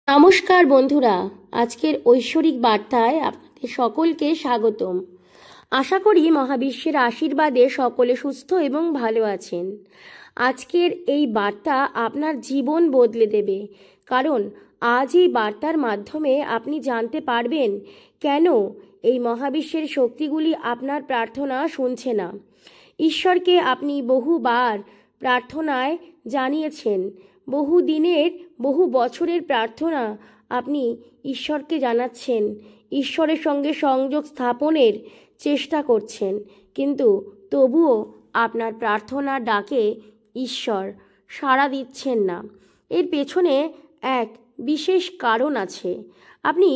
নমস্কার বন্ধুরা, আজকের ঐশ্বরিক বার্তায় আপনাদের সকলকে স্বাগতম। আশা করি মহাবিশ্বের আশীর্বাদে সকলে সুস্থ এবং ভালো আছেন। আজকের এই বার্তা আপনার জীবন বদলে দেবে, কারণ আজ এই বার্তার মাধ্যমে আপনি জানতে পারবেন কেন এই মহাবিশ্বের শক্তিগুলি আপনার প্রার্থনা শুনছে না। ঈশ্বরকে আপনি বহুবার প্রার্থনায় জানিয়েছেন, বহু দিনের বহু বছরের প্রার্থনা আপনি ঈশ্বরকে জানাচ্ছেন, ঈশ্বরের সঙ্গে সংযোগ স্থাপনের চেষ্টা করছেন, কিন্তু তবুও আপনার প্রার্থনা ডাকে ঈশ্বর সাড়া দিচ্ছেন না। এর পেছনে এক বিশেষ কারণ আছে, আপনি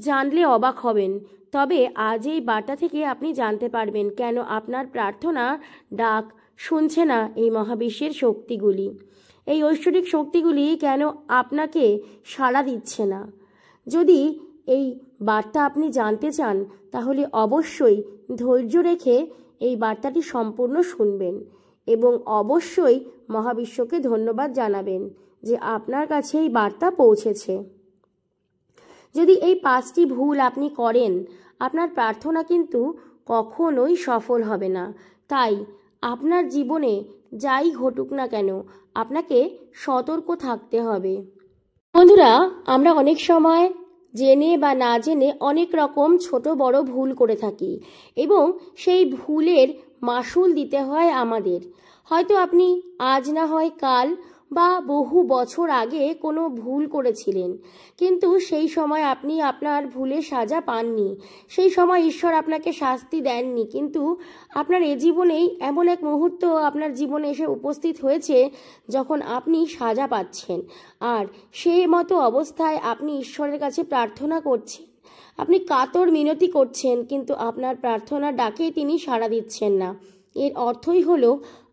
জানলে অবাক হবেন। তবে আজ এই বার্তা থেকে আপনি জানতে পারবেন কেন আপনার প্রার্থনা ডাক শুনছে না এই মহাবিশ্বের শক্তিগুলি, এই ঐশ্বরিক শক্তিগুলি কেন আপনাকে সাড়া দিচ্ছে না। যদি এই বার্তা আপনি জানতে চান তাহলে অবশ্যই ধৈর্য রেখে এই বার্তাটি সম্পূর্ণ শুনবেন এবং অবশ্যই মহাবিশ্বকে ধন্যবাদ জানাবেন যে আপনার কাছে এই বার্তা পৌঁছেছে। যদি এই 5টি ভুল আপনি করেন, আপনার প্রার্থনা কিন্তু কখনোই সফল হবে না। তাই আপনার জীবনে যাই ঘটুক না কেন আপনাকে সতর্ক থাকতে হবে। বন্ধুরা, আমরা অনেক সময় জেনে বা না জেনে অনেক রকম ছোট বড় ভুল করে থাকি এবং সেই ভুলের মাসুল দিতে হয় আমাদের। হয়তো আপনি আজ না হয় কাল বা বহু বছর আগে কোনো ভুল করেছিলেন, কিন্তু সেই সময় আপনি আপনার ভুলের সাজা পাননি, সেই সময় ঈশ্বর আপনাকে শাস্তি দেননি, কিন্তু আপনার এ জীবনেই এমন এক মুহূর্ত আপনার জীবনে এসে উপস্থিত হয়েছে যখন আপনি সাজা পাচ্ছেন, আর সেই মতো অবস্থায় আপনি ঈশ্বরের কাছে প্রার্থনা করছেন, আপনি কাতর মিনতি করছেন, কিন্তু আপনার প্রার্থনা ডাকে তিনি সাড়া দিচ্ছেন না। এর অর্থই হলো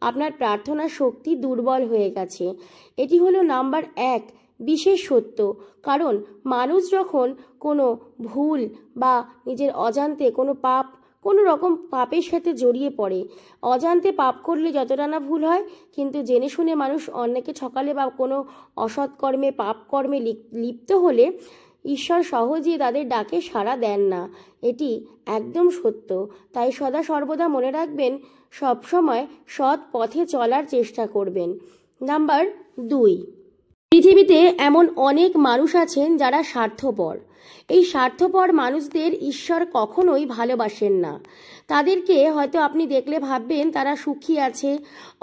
আপনার প্রার্থনার শক্তি দুর্বল হয়ে গেছে। এটি হলো নাম্বার 1 বিশেষ সত্য। কারণ মানুষ যখন কোনো ভুল বা নিজের অজান্তে কোনো রকম পাপের সাথে জড়িয়ে পড়ে, অজান্তে পাপ করলে যতটা না ভুল হয়, কিন্তু জেনে শুনে মানুষ অন্যকে ঠকালে বা কোনো অসৎ কর্মে পাপ কর্মে লিপ্ত হলে ঈশ্বর সহজে তাদের ডাকে সাড়া দেন না। এটি একদম সত্য। তাই সদা সর্বদা মনে রাখবেন, সবসময় সৎ পথে চলার চেষ্টা করবেন। নাম্বার 2, পৃথিবীতে এমন অনেক মানুষ আছেন যারা স্বার্থপর। এই স্বার্থপর মানুষদের ঈশ্বর কখনোই ভালোবাসেন না। তাদেরকে হয়তো আপনি দেখলে ভাববেন তারা সুখী আছে,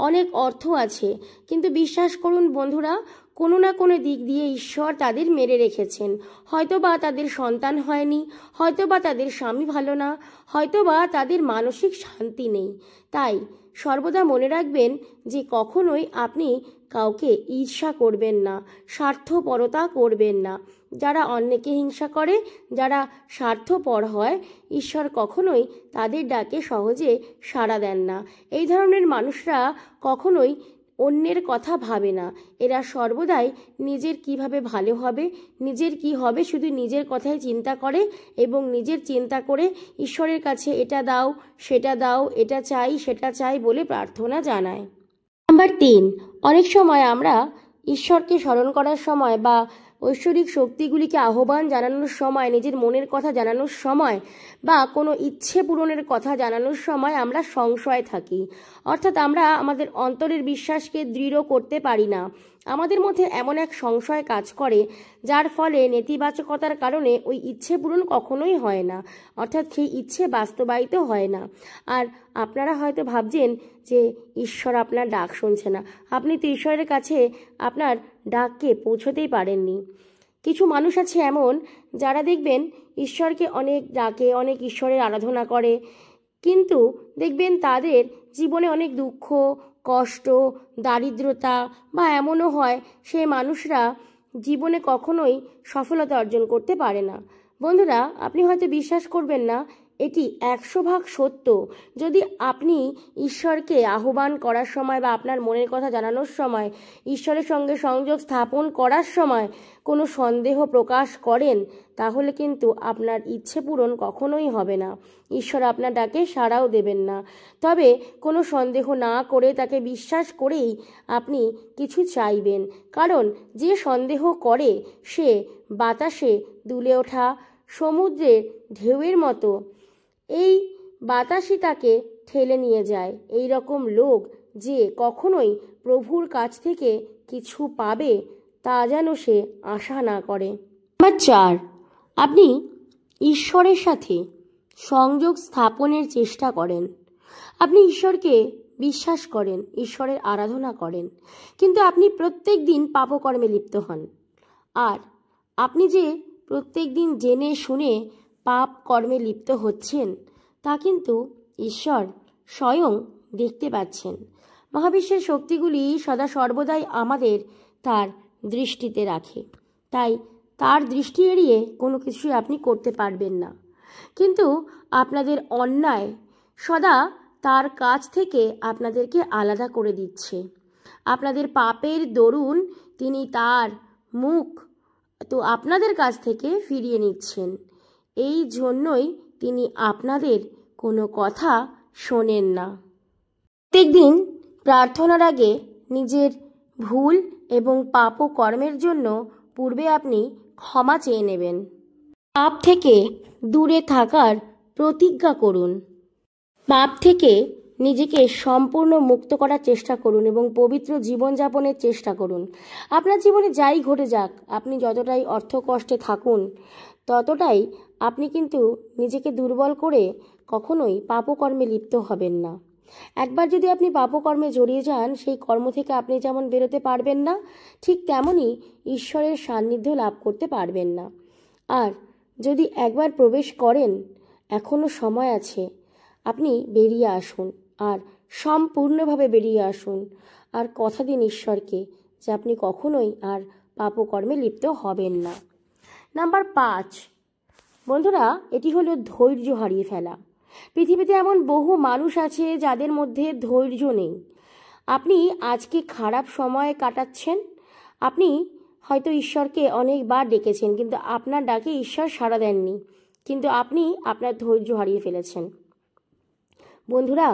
অনেক অর্থ আছে, কিন্তু বিশ্বাস করুন বন্ধুরা, কোনো না কোনো দিক দিয়ে ঈশ্বর তাদের মেরে রেখেছেন। হয়তোবা তাদের সন্তান হয়নি, হয়তোবা তাদের স্বামী ভালো না, হয়তোবা তাদের মানসিক শান্তি নেই। তাই সর্বদা মনে রাখবেন যে কখনোই আপনি কাউকে ঈর্ষা করবেন না, স্বার্থপরতা করবেন না। যারা অন্যকে হিংসা করে, যারা স্বার্থপর হয়, ঈশ্বর কখনোই তাদের ডাকে সহজে সাড়া দেন না। এই ধরনের মানুষরা কখনোই অন্যের কথা ভাবে না। এরা সর্বদাই নিজের কিভাবে ভালো হবে, নিজের কি হবে, শুধু নিজের কথাই চিন্তা করে এবং নিজের চিন্তা করে ঈশ্বরের কাছে এটা দাও, সেটা দাও, এটা চাই, সেটা চাই বলে প্রার্থনা জানায়। নাম্বার 3, অনেক সময় আমরা ঈশ্বরকে স্মরণ করার সময় বা ঐশ্বরিক শক্তিগুলিকে আহ্বান জানানোর সময়, নিজের মনের কথা জানানোর সময় বা কোনো ইচ্ছে পূরণের কথা জানানোর সময় আমরা সংশয়ে থাকি। অর্থাৎ আমরা আমাদের অন্তরের বিশ্বাসকে দৃঢ় করতে পারি না। আমাদের মধ্যে এমন এক সংশয় কাজ করে যার ফলে নেতিবাচকতার কারণে ওই ইচ্ছে পূরণ কখনোই হয় না, অর্থাৎ সেই ইচ্ছে বাস্তবায়িত হয় না। আর আপনারা হয়তো ভাবছেন যে ঈশ্বর আপনার ডাক শুনছে না। আপনি তো ঈশ্বরের কাছে আপনার ডাককে পৌঁছতেই পারেননি। কিছু মানুষ আছে এমন যারা দেখবেন ঈশ্বরকে অনেক ডাকে, অনেক ঈশ্বরের আরাধনা করে, কিন্তু দেখবেন তাদের জীবনে অনেক দুঃখ, কষ্ট, দারিদ্রতা বা এমনও হয় সেই মানুষরা জীবনে কখনোই সফলতা অর্জন করতে পারে না। বন্ধুরা, আপনি হয়তো বিশ্বাস করবেন না, এটি 100 ভাগ সত্য। যদি আপনি ঈশ্বরকে আহ্বান করার সময় বা আপনার মনের কথা জানানোর সময়, ঈশ্বরের সঙ্গে সংযোগ স্থাপন করার সময় কোনো সন্দেহ প্রকাশ করেন, তাহলে কিন্তু আপনার ইচ্ছে পূরণ কখনোই হবে না। ঈশ্বর আপনার ডাকে সাড়াও দেবেন না। তবে কোনো সন্দেহ না করে তাকে বিশ্বাস করেই আপনি কিছু চাইবেন, কারণ যে সন্দেহ করে সে বাতাসে দুলে ওঠা সমুদ্রের ঢেউয়ের মতো। এই বাতাসই তাকে ঠেলে নিয়ে যায়। এই রকম লোক যে কখনোই প্রভুর কাছ থেকে কিছু পাবে তা যেন সে আশা না করে। নাম্বার 4, আপনি ঈশ্বরের সাথে সংযোগ স্থাপনের চেষ্টা করেন। আপনি ঈশ্বরকে বিশ্বাস করেন, ঈশ্বরের আরাধনা করেন, কিন্তু আপনি প্রত্যেক দিন পাপকর্মে লিপ্ত হন। আর আপনি যে প্রত্যেক দিন জেনে শুনে পাপ কর্মে লিপ্ত হচ্ছেন তা কিন্তু ঈশ্বর স্বয়ং দেখতে পাচ্ছেন। মহাবিশ্বের শক্তিগুলি সদা সর্বদাই আমাদের তার দৃষ্টিতে রাখে, তাই তার দৃষ্টি এড়িয়ে কোনো কিছুই আপনি করতে পারবেন না। কিন্তু আপনাদের অন্যায় সদা তার কাছ থেকে আপনাদেরকে আলাদা করে দিচ্ছে। আপনাদের পাপের দরুন তিনি তার মুখ তো আপনাদের কাছ থেকে ফিরিয়ে নিচ্ছেন। এই জন্যই তিনি আপনাদের কোনো কথা শোনেন না। প্রত্যেকদিন প্রার্থনার আগে নিজের ভুল এবং পাপ ও কর্মের জন্য পূর্বে আপনি ক্ষমা চেয়ে নেবেন। পাপ থেকে দূরে থাকার প্রতিজ্ঞা করুন। পাপ থেকে নিজেকে সম্পূর্ণ মুক্ত করার চেষ্টা করুন এবং পবিত্র জীবনযাপনের চেষ্টা করুন। আপনার জীবনে যাই ঘটে যাক, আপনি যতটাই অর্থ কষ্টে থাকুন, ততটাই আপনি কিন্তু নিজেকে দুর্বল করে কখনোই পাপকর্মে লিপ্ত হবেন না। একবার যদি আপনি পাপকর্মে জড়িয়ে যান, সেই কর্ম থেকে আপনি যেমন বেরোতে পারবেন না, ঠিক তেমনই ঈশ্বরের সান্নিধ্য লাভ করতে পারবেন না। আর যদি একবার প্রবেশ করেন, এখনও সময় আছে, আপনি বেরিয়ে আসুন আর সম্পূর্ণভাবে বেরিয়ে আসুন। আর কথা দিন ঈশ্বরকে যে আপনি কখনোই আর পাপকর্মে লিপ্ত হবেন না। নাম্বার 5, বন্ধুরা, এটি হলো ধৈর্য হারিয়ে ফেলা। পৃথিবীতে এমন বহু মানুষ আছে যাদের মধ্যে ধৈর্য নেই। আপনি আজকে খারাপ সময় কাটাচ্ছেন, আপনি হয়তো ঈশ্বরকে অনেকবার ডেকেছেন, কিন্তু আপনার ডাকে ঈশ্বর সাড়া দেননি, কিন্তু আপনি আপনার ধৈর্য হারিয়ে ফেলেছেন। বন্ধুরা,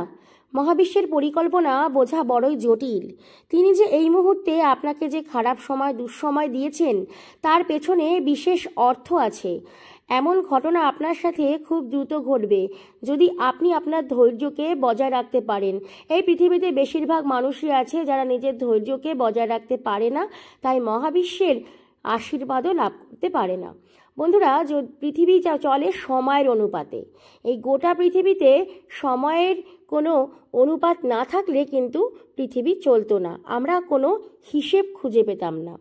মহাবিশ্বের পরিকল্পনা বোঝা বড়ই জটিল। তিনি যে এই মুহূর্তে আপনাকে যে খারাপ সময় দুঃসময় দিয়েছেন তার পেছনে বিশেষ অর্থ আছে। এমন ঘটনা আপনার সাথে খুব দ্রুত ঘটবে যদি আপনি আপনার ধৈর্যকে বজায় রাখতে পারেন। এই পৃথিবীতে বেশিরভাগ মানুষই আছে যারা নিজের ধৈর্যকে বজায় রাখতে পারে না, তাই মহাবিশ্বের আশীর্বাদও লাভ করতে পারে না। বন্ধুরা, পৃথিবী চলে সময়ের অনুপাতে। এই গোটা পৃথিবীতে সময়ের কোনো অনুপাত না থাকলে কিন্তু পৃথিবী চলতো না, আমরা কোনো হিসেব খুঁজে পেতাম না।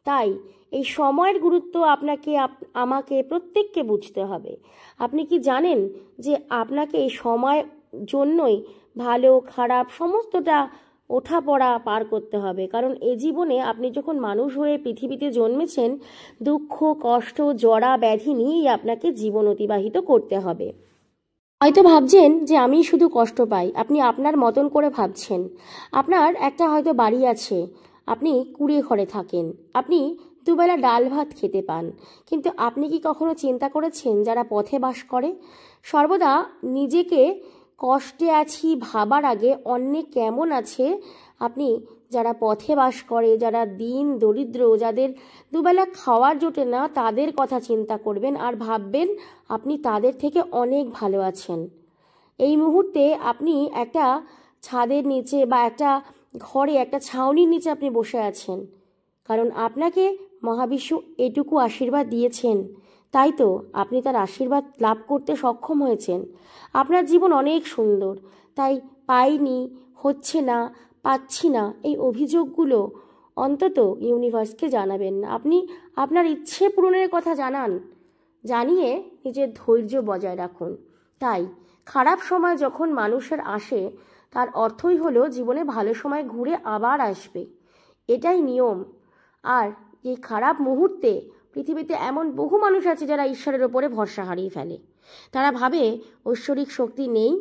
তাই এই সময়ের গুরুত্ব আপনাকে আমাকে প্রত্যেককে বুঝতে হবে। আপনি কি জানেন যে আপনাকে এই সময় জন্যই ভালো খারাপ সমস্তটা ওঠাপড়া পার করতে হবে? কারণ এ জীবনে আপনি যখন মানুষ হয়ে পৃথিবীতে জন্মেছেন, দুঃখ কষ্ট জরা ব্যাধি নিয়েই আপনাকে জীবন অতিবাহিত করতে হবে। হয়তো ভাবছেন যে আমি শুধু কষ্ট পাই, আপনি আপনার মতন করে ভাবছেন। আপনার একটা হয়তো বাড়ি আছে, আপনি কুড়ে ঘরে থাকেন, আপনি দুবেলা ডাল ভাত খেতে পান, কিন্তু আপনি কি কখনো চিন্তা করেছেন যারা পথে বাস করে? সর্বদা নিজেকে কষ্টে আছি ভাবার আগে অন্যে কেমন আছে, আপনি যারা পথে বাস করে, যারা দিন দরিদ্র, যাদের দুবেলা খাওয়ার জোটে না, তাদের কথা চিন্তা করবেন আর ভাববেন আপনি তাদের থেকে অনেক ভালো আছেন। এই মুহূর্তে আপনি একটা ছাদের নিচে বা একটা ঘরে একটা ছাউনির নিচে আপনি বসে আছেন, কারণ আপনাকে মহাবিশ্ব এটুকু আশীর্বাদ দিয়েছেন, তাই তো আপনি তার আশীর্বাদ লাভ করতে সক্ষম হয়েছেন। আপনার জীবন অনেক সুন্দর, তাই পাইনি, হচ্ছে না, পাচ্ছি না, এই অভিযোগগুলো অন্তত ইউনিভার্সকে জানাবেন না। আপনি আপনার ইচ্ছে পূরণের কথা জানান, জানিয়ে নিজের ধৈর্য বজায় রাখুন। তাই খারাপ সময় যখন মানুষের আসে, তার অর্থই হলো জীবনে ভালো সময় ঘুরে আবার আসবে, এটাই নিয়ম। আর এই খারাপ মুহূর্তে পৃথিবীতে এমন বহু মানুষ আছে যারা ঈশ্বরের ওপরে ভরসা হারিয়ে ফেলে। তারা ভাবে ঐশ্বরিক শক্তি নেই,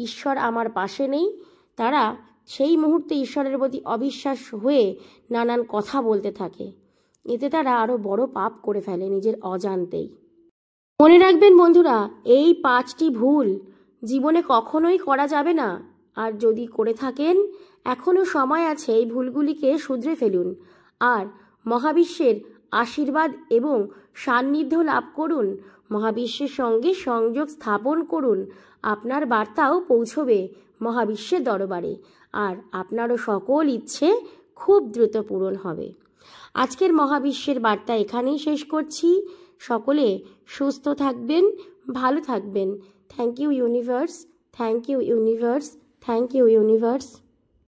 ঈশ্বর আমার পাশে নেই। তারা সেই মুহূর্তে ঈশ্বরের প্রতি অবিশ্বাস হয়ে নানান কথা বলতে থাকে। এতে তারা আরও বড় পাপ করে ফেলে নিজের অজান্তেই। মনে রাখবেন বন্ধুরা, এই 5টি ভুল জীবনে কখনোই করা যাবে না। আর যদি করে থাকেন, এখনও সময় আছে, এই ভুলগুলিকে শুধরে ফেলুন আর মহাবিশ্বের আশীর্বাদ এবং সান্নিধ্য লাভ করুন। মহাবিশ্বের সঙ্গে সংযোগ স্থাপন করুন। আপনার বার্তাও পৌঁছবে মহাবিশ্বের দরবারে আর আপনারও সকল ইচ্ছে খুব দ্রুত পূরণ হবে। আজকের মহাবিশ্বের বার্তা এখানেই শেষ করছি। সকলে সুস্থ থাকবেন, ভালো থাকবেন। Thank you universe, thank you universe, thank you universe.